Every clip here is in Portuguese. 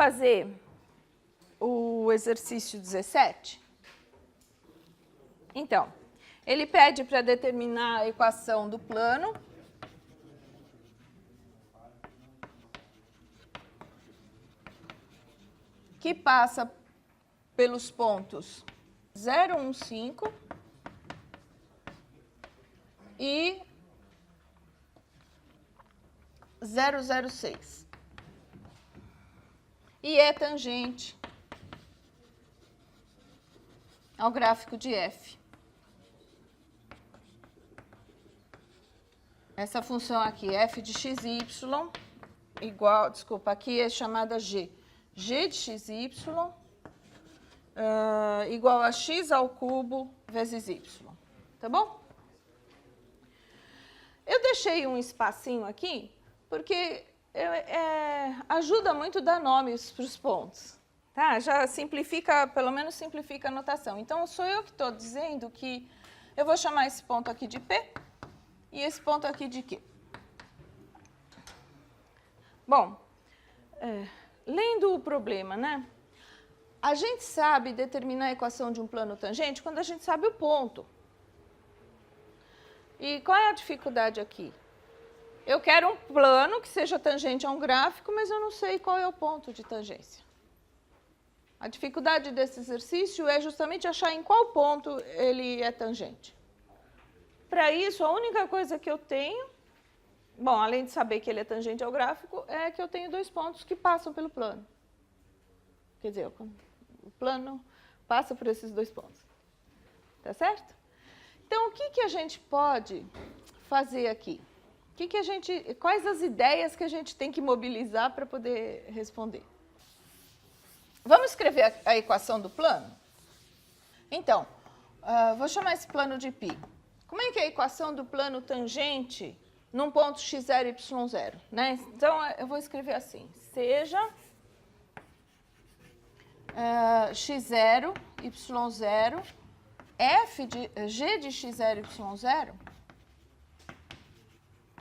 fazer o exercício 17? Então, ele pede para determinar a equação do plano. Que passa pelos pontos 0, 1, 5 e 0, 0, 6. E é tangente ao gráfico de f. Essa função aqui, f de xy, igual, desculpa, aqui é chamada g. G de xy igual a x ao cubo vezes y. Tá bom? Eu deixei um espacinho aqui porque ajuda muito a dar nomes para os pontos. Tá? Já simplifica, pelo menos simplifica a notação. Então, sou eu que estou dizendo que eu vou chamar esse ponto aqui de P e esse ponto aqui de Q. Bom, lendo o problema, né? A gente sabe determinar a equação de um plano tangente quando a gente sabe o ponto. E qual é a dificuldade aqui? Eu quero um plano que seja tangente a um gráfico, mas eu não sei qual é o ponto de tangência. A dificuldade desse exercício é justamente achar em qual ponto ele é tangente. Para isso, a única coisa que eu tenho, bom, além de saber que ele é tangente ao gráfico, é que eu tenho dois pontos que passam pelo plano. Quer dizer, o plano passa por esses dois pontos. Tá certo? Então, o que a gente pode fazer aqui? Quais as ideias que a gente tem que mobilizar para poder responder? Vamos escrever a equação do plano? Então, vou chamar esse plano de π. Como é que é a equação do plano tangente num ponto x0 e y0? Né? Então, eu vou escrever assim. Seja x0, y0, g de x0 e y0,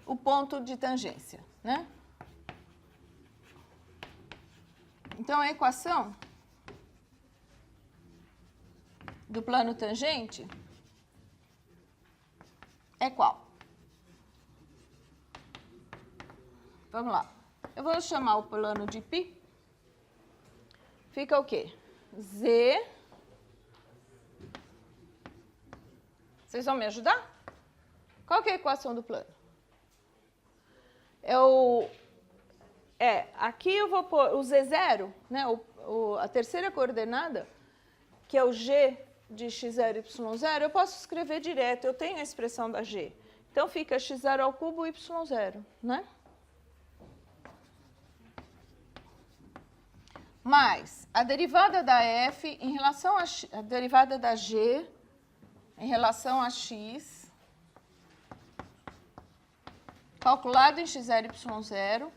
o ponto de tangência, né? Então, a equação do plano tangente é qual? Vamos lá. Eu vou chamar o plano de π. Fica o quê? Z. Vocês vão me ajudar? Qual que é a equação do plano? Aqui eu vou pôr o Z0, né, a terceira coordenada, que é o G de x0 e y0, eu posso escrever direto, eu tenho a expressão da G. Então, fica x0 ao cubo y0, né? Mais a derivada da f em relação a derivada da g em relação a x, calculado em x0 e y0,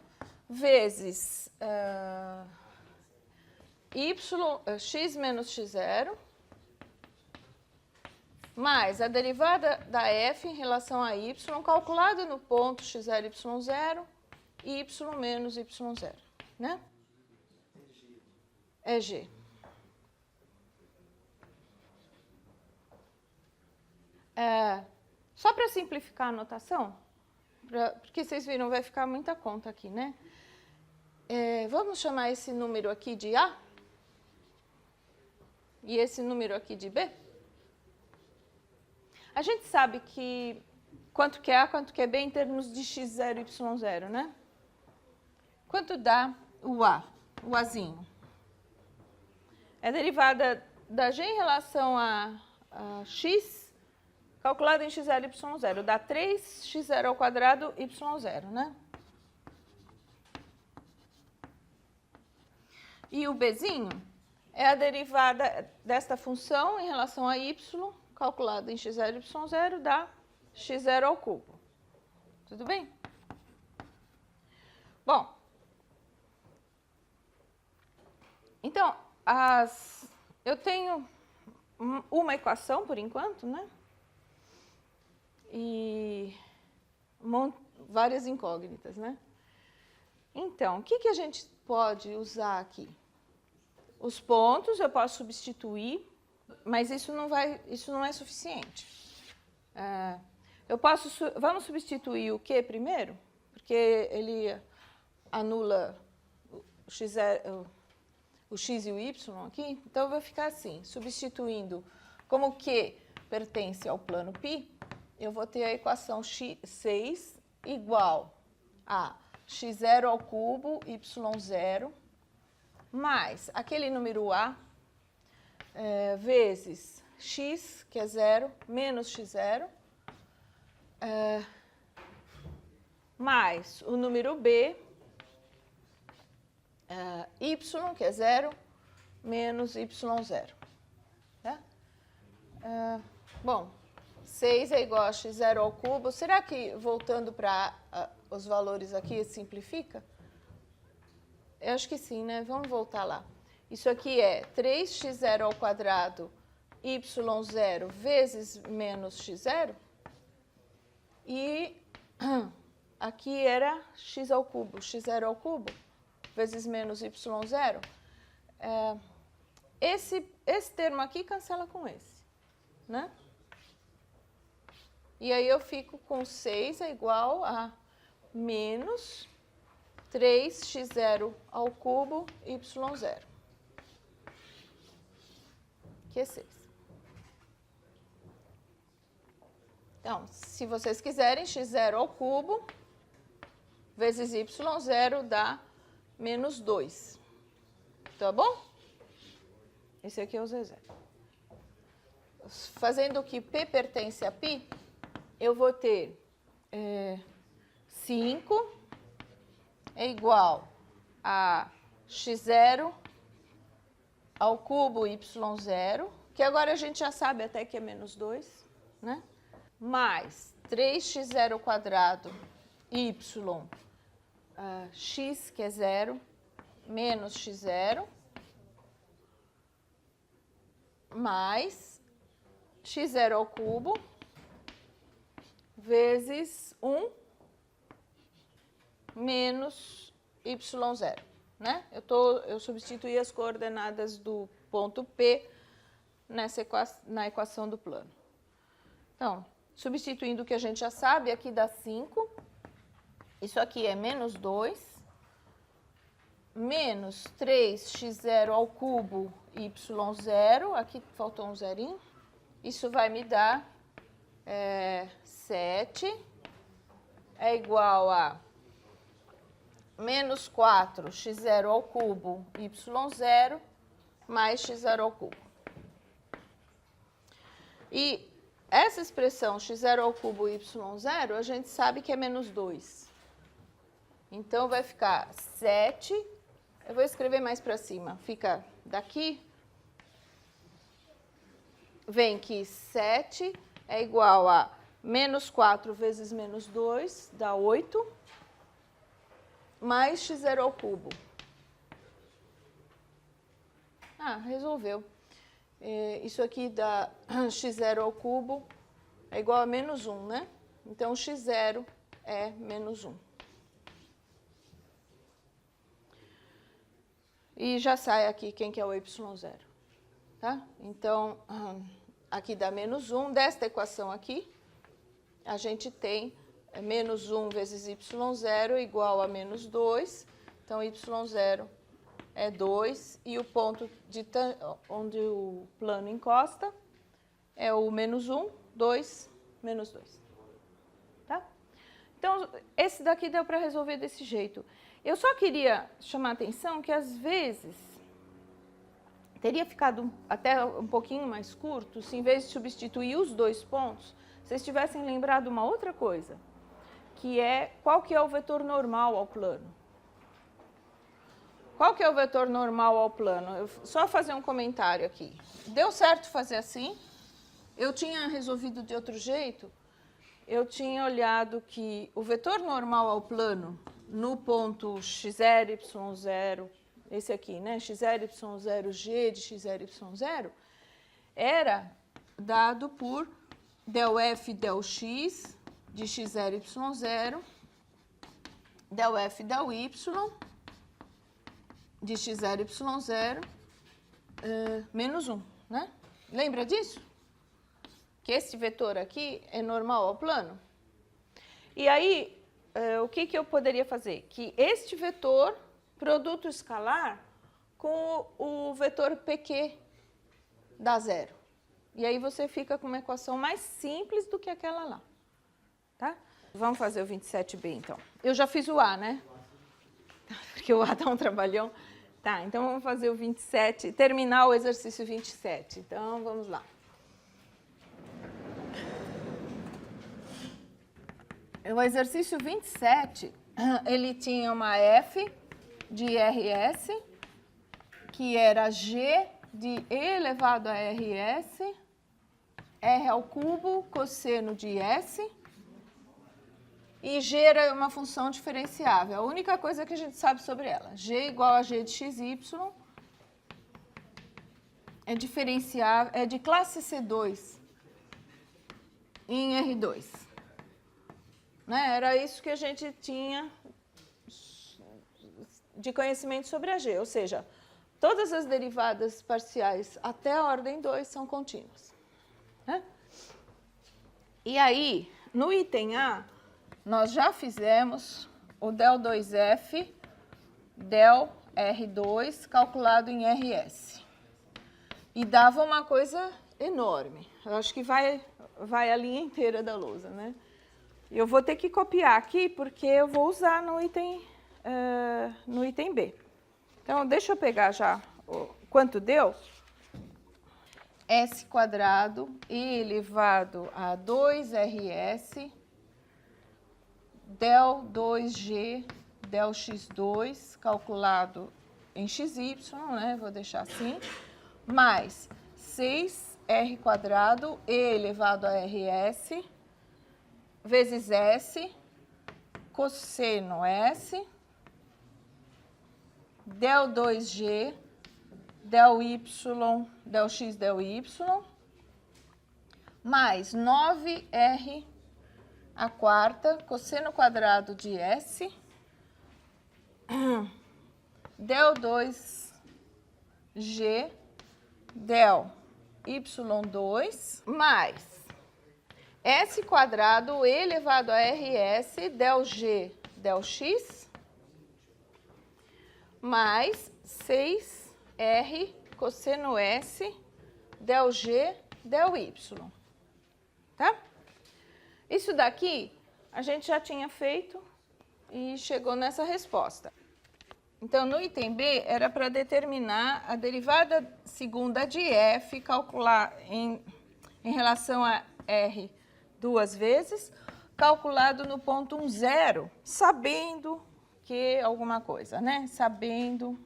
vezes x menos x0, mais a derivada da f em relação a y, calculada no ponto x0 e y0, e y menos y0, né? É g. Só para simplificar a notação, porque vocês viram, vai ficar muita conta aqui, né? Vamos chamar esse número aqui de A e esse número aqui de B? A gente sabe que quanto que é A, quanto que é B em termos de x0 e y0, né? Quanto dá o A, o Azinho? É a derivada da g em relação a x, calculado em x0 e y0. Dá 3x0 ao quadrado y0, né? E o bzinho é a derivada desta função em relação a y, calculado em x0 e y0, dá x0 ao cubo. Tudo bem? Bom, então, eu tenho uma equação, por enquanto, né? E várias incógnitas, né? Então, o que a gente pode usar aqui? Os pontos eu posso substituir, mas isso não é suficiente. Vamos substituir o que primeiro? Porque ele anula o x e o y aqui. Então, vai ficar assim, substituindo como Q pertence ao plano π, eu vou ter a equação x6 igual a x0 ao cubo, y0, mais aquele número a, vezes x, que é 0, menos x0, mais o número b, y, que é 0, menos y0. Tá? Bom, 6 é igual a x0 ao cubo. Será que, voltando para os valores aqui, simplifica? Eu acho que sim, né? Vamos voltar lá. Isso aqui é 3x0 ao quadrado y0 vezes menos x0. E aqui era x ao cubo, x0 ao cubo, vezes menos y0. Esse termo aqui cancela com esse, né? E aí eu fico com 6 é igual a menos 3x0 ao cubo y0, que é 6. Então, se vocês quiserem, x0 ao cubo vezes y0 dá menos 2. Tá bom? Esse aqui é o z0. Fazendo que P pertence a π, eu vou ter 5 é igual a x0 ao cubo y0, que agora a gente já sabe até que é menos 2, né? Mais 3x0 ao quadrado y, x, que é 0, menos x0, mais x0 ao cubo, vezes 1 menos y0, né? Eu substituí as coordenadas do ponto P na equação do plano. Então, substituindo o que a gente já sabe, aqui dá 5. Isso aqui é menos 2, menos 3x0 ao cubo y0, aqui faltou um zerinho. Isso vai me dar 7, é igual a menos 4 x0 ao cubo y0 mais x0 ao cubo. E essa expressão x0 ao cubo y0, a gente sabe que é menos 2. Então, vai ficar 7, eu vou escrever mais para cima, fica daqui, vem que 7 é igual a menos 4 vezes menos 2, dá 8, mais x0 ao cubo. Resolveu. Isso aqui dá x0 ao cubo é igual a menos 1, né? Então, x0 é menos 1. E já sai aqui quem que é o y0, tá? Então, aqui dá menos 1. Desta equação aqui, a gente tem menos 1 vezes y0 igual a menos 2. Então, y0 é 2. E o ponto onde o plano encosta é o menos 1, 2, menos 2. Tá? Então, esse daqui deu para resolver desse jeito. Eu só queria chamar a atenção que, às vezes, teria ficado até um pouquinho mais curto se, em vez de substituir os dois pontos, vocês tivessem lembrado uma outra coisa, que é qual que é o vetor normal ao plano. Qual que é o vetor normal ao plano? Só fazer um comentário aqui. Deu certo fazer assim? Eu tinha resolvido de outro jeito. Eu tinha olhado que o vetor normal ao plano no ponto x0, y0, esse aqui, né, x0, y0, g de x0, y0, era dado por del f del x de x0, y0 del F, del Y, de x0, y0, menos 1, né? Lembra disso? Que esse vetor aqui é normal ao plano? E aí, o que eu poderia fazer? Que este vetor, produto escalar, com o vetor PQ dá zero. E aí você fica com uma equação mais simples do que aquela lá. Tá? Vamos fazer o 27b, então. Eu já fiz o A, né? Porque o A dá um trabalhão. Tá, então vamos fazer o 27, terminar o exercício 27. Então, vamos lá. O exercício 27, ele tinha uma f de RS, que era g de e elevado a RS, R ao cubo, cosseno de S, e g era uma função diferenciável. A única coisa que a gente sabe sobre ela, g igual a g de xy, é diferenciável, é de classe C2 em R2. Né? Era isso que a gente tinha de conhecimento sobre a g, ou seja, todas as derivadas parciais até a ordem 2 são contínuas. Né? E aí, no item A, nós já fizemos o del 2F, del R2, calculado em RS. E dava uma coisa enorme. Eu acho que vai a linha inteira da lousa, né? Eu vou ter que copiar aqui, porque eu vou usar no item B. Então, deixa eu pegar já quanto deu. S quadrado e elevado a 2RS, del 2G, del x2, calculado em xy, né? Vou deixar assim, mais 6R quadrado e elevado a RS, vezes S, cosseno S, del 2G, del Y, del X, del Y, mais 9R a quarta, cosseno quadrado de S, del 2G, del Y2, mais S quadrado elevado a RS, del G, del X, mais 6R cosseno S, del G, del Y. Tá? Isso daqui a gente já tinha feito e chegou nessa resposta. Então, no item B, era para determinar a derivada segunda de f, calcular em relação a R duas vezes, calculado no ponto 1, 0, sabendo que alguma coisa, né? Sabendo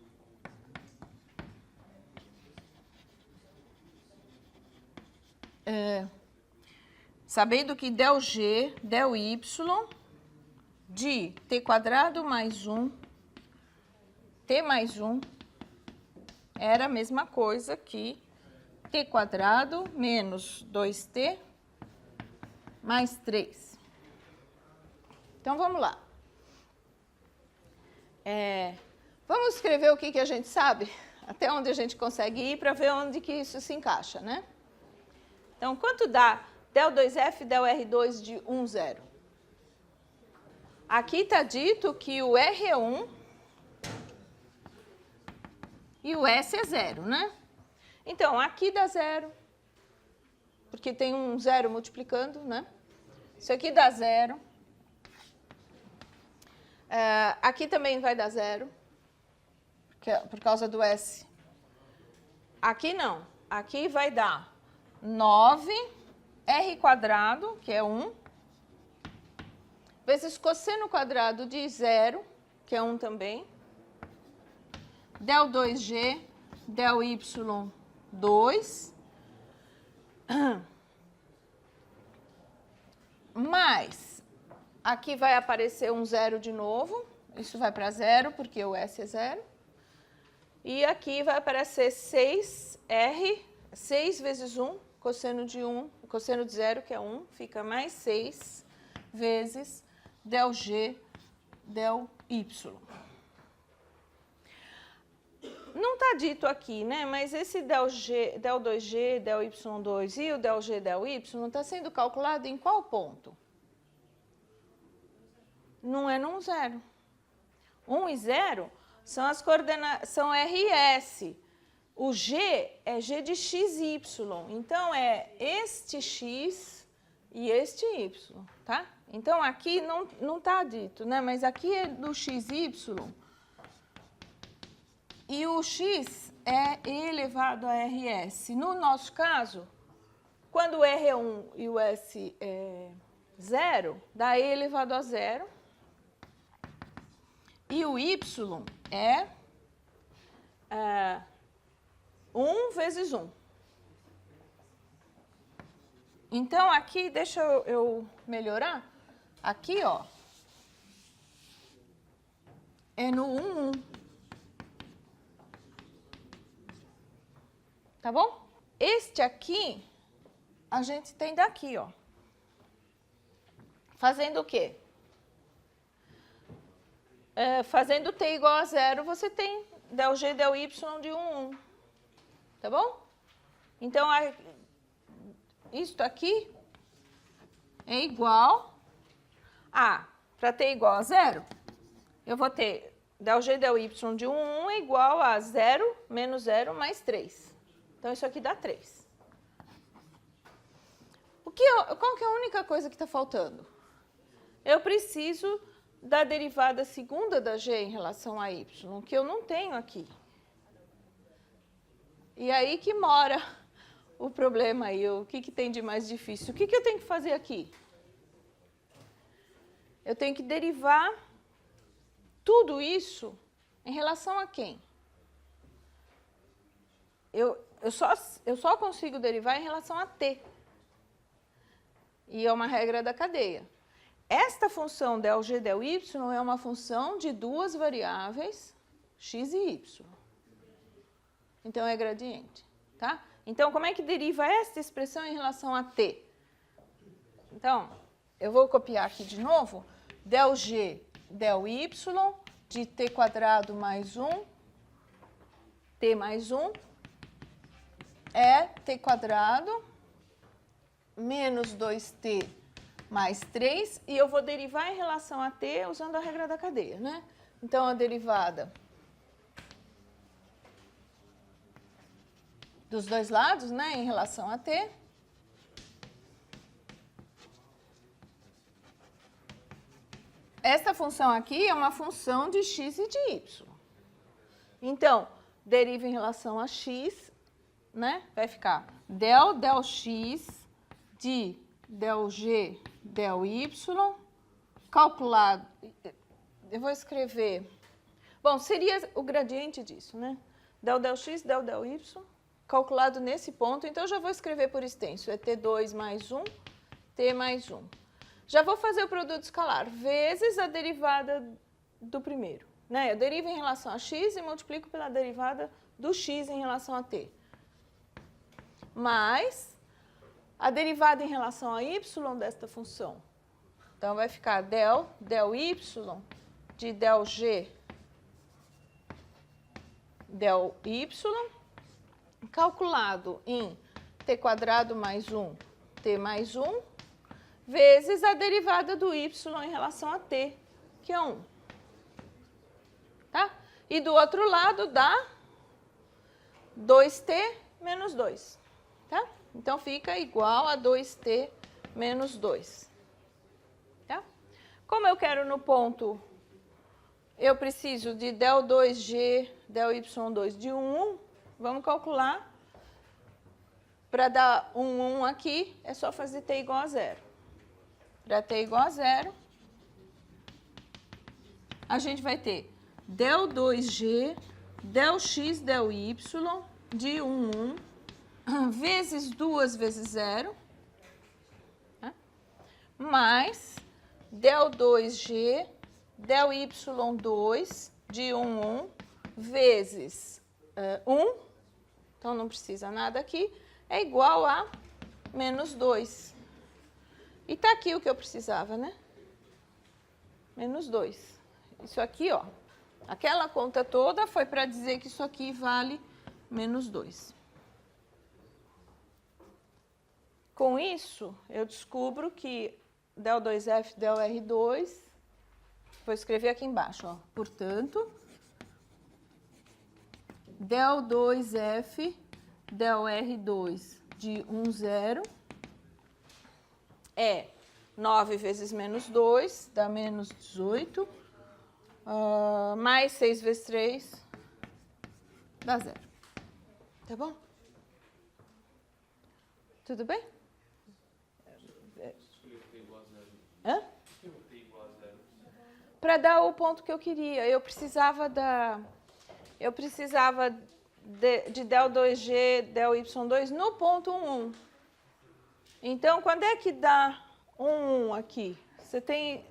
que del G, del Y, de t quadrado mais 1, t mais 1, era a mesma coisa que t quadrado menos 2t mais 3. Então, vamos lá. Vamos escrever o que a gente sabe, até onde a gente consegue ir, para ver onde que isso se encaixa, né? Então, quanto dá del 2F, del R2 de 1, 0? Aqui está dito que o R é 1 e o S é 0, né? Então, aqui dá 0, porque tem um 0 multiplicando, né? Isso aqui dá 0. Aqui também vai dar 0, por causa do S. Aqui não. Aqui vai dar 9R quadrado, que é 1, vezes cosseno quadrado de 0, que é 1 também, del 2G, del Y2, mais, aqui vai aparecer um 0 de novo, isso vai para 0, porque o S é 0, e aqui vai aparecer 6R, 6 vezes 1, cosseno de 0, que é 1, fica mais 6 vezes del G, del y. Não está dito aqui, né? Mas esse del 2g, del y2 e o del g, del y está sendo calculado em qual ponto? Não é num 0. 1 e 0 são as coordenadas, são RS. O G é G de XY. Então, é este X e este Y, tá? Então, aqui não está dito, né? Mas aqui é do XY. E o X é E elevado a RS. No nosso caso, quando o R é 1 e o S é 0, dá E elevado a 0. E o Y é 1 vezes 1. Então, aqui, deixa eu melhorar. Aqui, ó, é no 1, 1. Tá bom? Este aqui, a gente tem daqui, ó. Fazendo o quê? Fazendo t igual a 0, você tem del g, del y de 1, 1. Tá bom? Então, isto aqui é igual a, para t igual a 0, eu vou ter del g, del y de 1, 1 é igual a 0 menos 0 mais 3. Então, isso aqui dá 3. Qual que é a única coisa que está faltando? Eu preciso da derivada segunda da g em relação a y, que eu não tenho aqui. E aí que mora o problema aí, o que tem de mais difícil. O que eu tenho que fazer aqui? Eu tenho que derivar tudo isso em relação a quem? Eu só consigo derivar em relação a t. E é uma regra da cadeia. Esta função del g, del y é uma função de duas variáveis, x e y. Então, é gradiente, tá? Então, como é que deriva esta expressão em relação a t? Então, eu vou copiar aqui de novo. Del g, del y de t quadrado mais 1, t mais 1, é t quadrado menos 2t mais 3, e eu vou derivar em relação a t usando a regra da cadeia, né? Então, a derivada dos dois lados, né, em relação a t, esta função aqui é uma função de x e de y. Então, deriva em relação a x, né? Vai ficar del x de del g, del y, calculado, eu vou escrever, bom, seria o gradiente disso, né? Del x, del y, calculado nesse ponto, então eu já vou escrever por extenso, é t2 mais 1, t mais 1. Já vou fazer o produto escalar, vezes a derivada do primeiro, né? Eu derivo em relação a x e multiplico pela derivada do x em relação a t. Mais a derivada em relação a y desta função. Então, vai ficar del y de del g, del y, calculado em t quadrado mais 1, t mais 1, vezes a derivada do y em relação a t, que é 1. Tá? E do outro lado dá 2t menos 2. Tá? Então, fica igual a 2t menos 2. Tá? Como eu quero no ponto, eu preciso de del 2g, del y2 de 1, 1. Vamos calcular. Para dar 1 aqui, é só fazer t igual a 0. Para t igual a 0, a gente vai ter del 2g, del x, del y, de 1, 1. Vezes 2 vezes 0, né? Mais del 2g, del y2 de 1, 1, vezes 1, então não precisa nada aqui, é igual a menos 2. E está aqui o que eu precisava, né? Menos 2. Isso aqui, ó. Aquela conta toda foi para dizer que isso aqui vale menos 2. Com isso, eu descubro que del2F, del-R2, vou escrever aqui embaixo, ó. Portanto, del2F, del-R2 de 1, 0 é 9 vezes menos 2, dá menos 18, mais 6 vezes 3, dá 0. Tá bom? Tudo bem? Hã? Para dar o ponto que eu queria, eu precisava de del2G, del-Y2 no ponto 1. Então, quando é que dá 1 aqui? Você tem...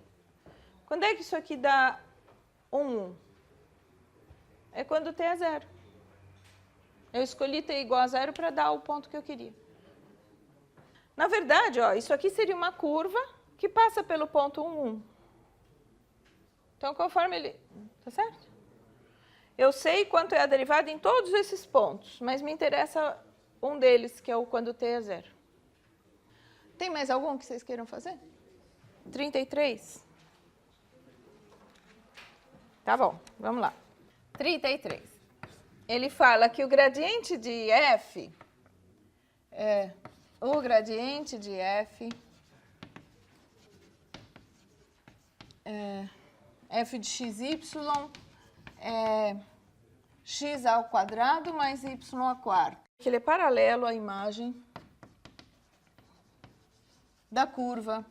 Quando é que isso aqui dá 1? É quando t é 0. Eu escolhi t igual a 0 para dar o ponto que eu queria. Na verdade, ó, isso aqui seria uma curva que passa pelo ponto 1, 1. Então, conforme ele... Tá certo? Eu sei quanto é a derivada em todos esses pontos, mas me interessa um deles, que é o quando t é 0. Tem mais algum que vocês queiram fazer? 33? Tá bom, vamos lá. 33. Ele fala que o gradiente de f é... O gradiente de f é f de xy é x ao quadrado mais y ao quarto. Ele é paralelo à imagem da curva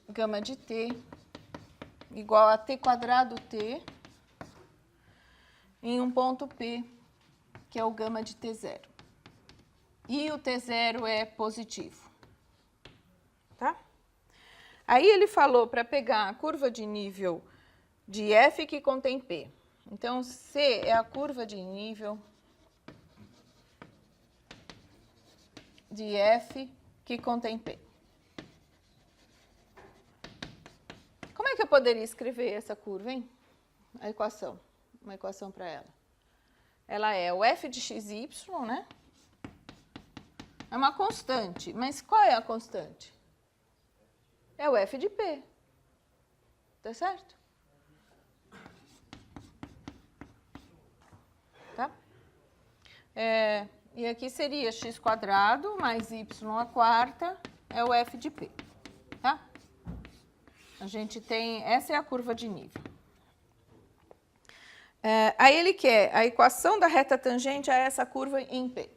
gama de t igual a t quadrado t em um ponto P, que é o gama de t0. E o t0 é positivo. Tá? Aí ele falou para pegar a curva de nível de f que contém P. Então, C é a curva de nível de f que contém P. Como é que eu poderia escrever essa curva, hein? A equação, uma equação para ela. Ela é o f de xy, né? É uma constante, mas qual é a constante? É o f de P. Tá certo? Tá? E aqui seria x quadrado mais y à quarta, é o f de P. Tá? A gente tem... Essa é a curva de nível. Aí ele quer a equação da reta tangente a essa curva em P.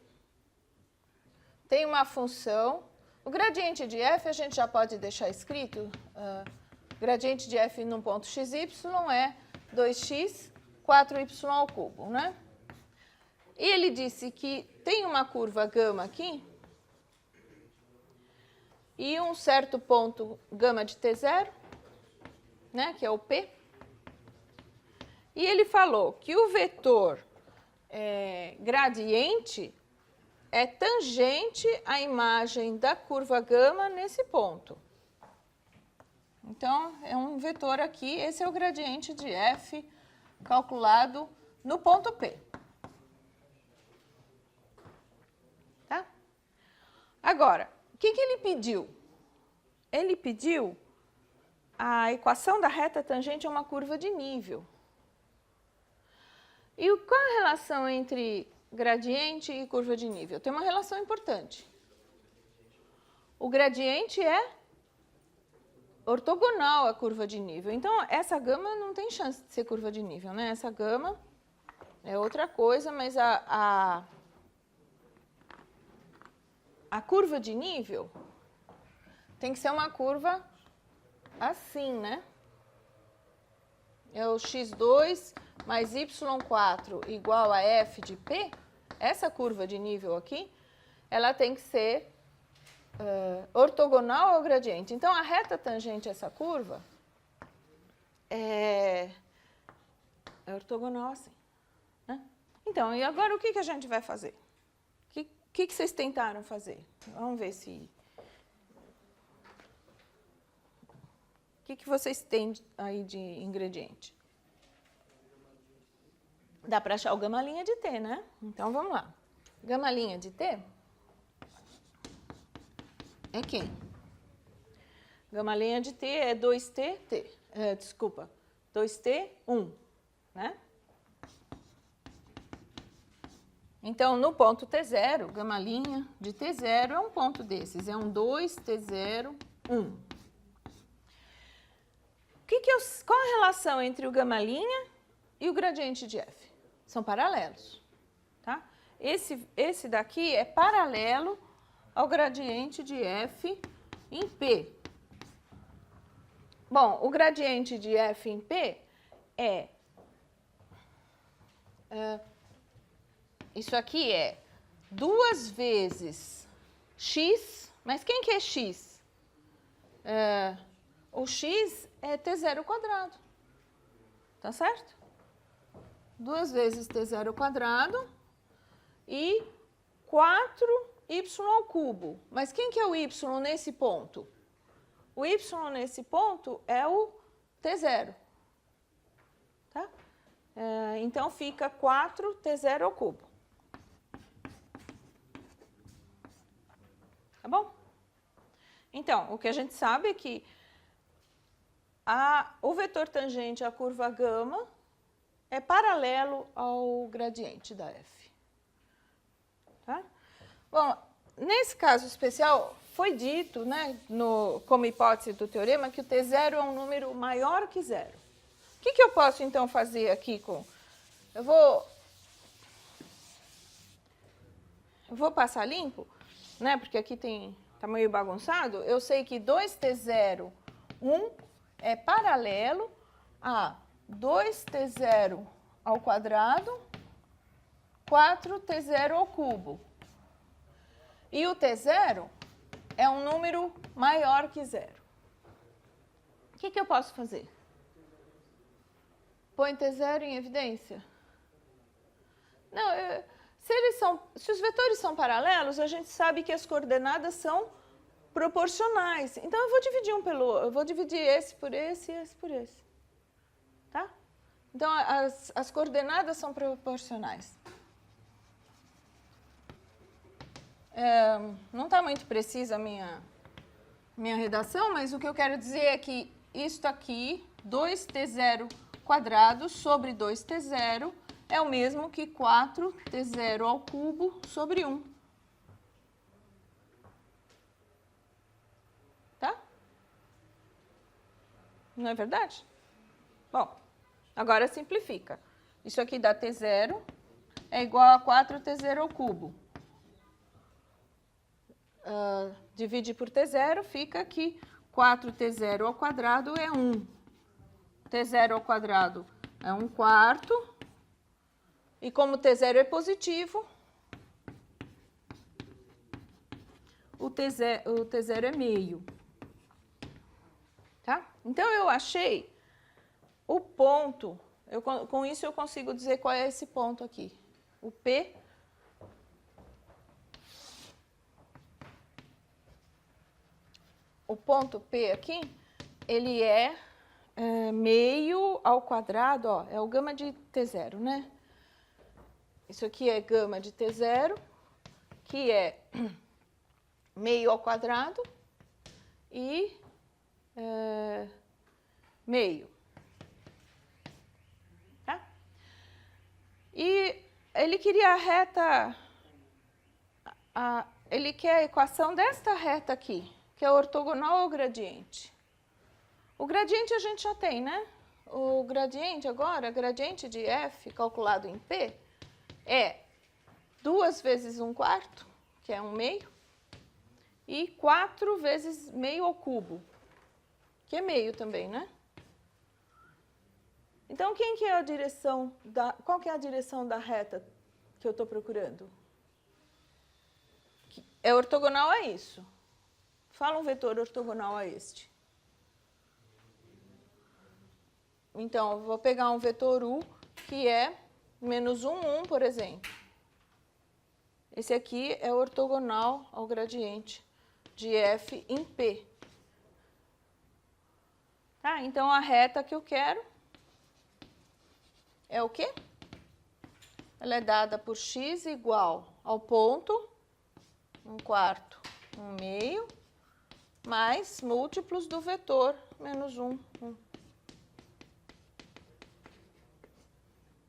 Tem uma função... O gradiente de f a gente já pode deixar escrito. Gradiente de f num ponto xy é 2x, 4y ao cubo, né? E ele disse que tem uma curva gama aqui e um certo ponto gama de t0, né, que é o P. E ele falou que o vetor gradiente é tangente à imagem da curva gama nesse ponto. Então, é um vetor aqui, esse é o gradiente de f calculado no ponto P. Tá? Agora, o que ele pediu? Ele pediu a equação da reta tangente a uma curva de nível. E qual a relação entre gradiente e curva de nível? Tem uma relação importante. O gradiente é ortogonal à curva de nível. Então, essa gama não tem chance de ser curva de nível, né? Essa gama é outra coisa, mas a curva de nível tem que ser uma curva assim, né? É o x2 mais y4 igual a f de P. Essa curva de nível aqui, ela tem que ser ortogonal ao gradiente. Então, a reta tangente a essa curva é ortogonal assim, né? Então, e agora o que a gente vai fazer? O que vocês tentaram fazer? Vamos ver se... O que vocês têm aí de ingrediente? Dá para achar o gama-linha de T, né? Então, vamos lá. Gama-linha de T é quem? Gama-linha de T é 2T, 2T, 1, né? Então, no ponto T0, gama-linha de T0 é um ponto desses, é um 2T0, 1. Qual a relação entre o gama-linha e o gradiente de F? São paralelos, tá? Esse daqui é paralelo ao gradiente de F em P. Bom, o gradiente de F em P isso aqui é 2 vezes x, mas quem que é x? O x é T0 quadrado, tá certo? 2 vezes T0 quadrado e 4y ao cubo. Mas quem que é o y nesse ponto? O y nesse ponto é o T0, tá? Então, fica 4T0 ao cubo. Tá bom? Então, o que a gente sabe é que o vetor tangente à curva gama é paralelo ao gradiente da F. Tá? Bom, nesse caso especial, foi dito, né, como hipótese do teorema, que o T0 é um número maior que zero. O que eu posso, então, fazer aqui com... Eu vou passar limpo, né, porque aqui tá meio bagunçado. Eu sei que 2T0, 1 é paralelo a 2T0 ao quadrado, 4T0 ao cubo. E o T0 é um número maior que zero. O que eu posso fazer? Põe T0 em evidência? Não, se os vetores são paralelos, a gente sabe que as coordenadas são proporcionais. Então, eu vou dividir esse por esse e esse por esse. Tá? Então, as coordenadas são proporcionais. Não está muito precisa a minha redação, mas o que eu quero dizer é que isto aqui, 2T0 quadrado sobre 2T0, é o mesmo que 4T0 ao cubo sobre 1. Tá? Não é verdade? Bom, agora simplifica. Isso aqui dá T0 é igual a 4T0 ao cubo. Divide por T0, fica que 4T0 ao quadrado é 1. T0 ao quadrado é 1/4. E como T0 é positivo, o T0 é meio. Tá? Então, eu achei o ponto. Com isso, eu consigo dizer qual é esse ponto aqui. O P... O ponto P aqui, ele é meio ao quadrado, ó, é o gama de T0, né? Isso aqui é gama de T0, que é meio ao quadrado e meio. Tá? E ele queria a reta, ele quer a equação desta reta aqui, que é ortogonal ao gradiente. O gradiente a gente já tem, né? O gradiente agora, gradiente de F calculado em P, é 2 vezes 1/4, que é 1/2, e 4 vezes meio ao cubo, que é meio também, né? Então, qual que é a direção da reta que eu estou procurando? É ortogonal a isso. Fala um vetor ortogonal a este. Então, eu vou pegar um vetor U, que é menos 1, 1, por exemplo. Esse aqui é ortogonal ao gradiente de F em P. Tá, então a reta que eu quero é o quê? Ela é dada por x igual ao ponto, 1/4, 1/2, mais múltiplos do vetor, menos 1, 1.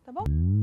Tá bom?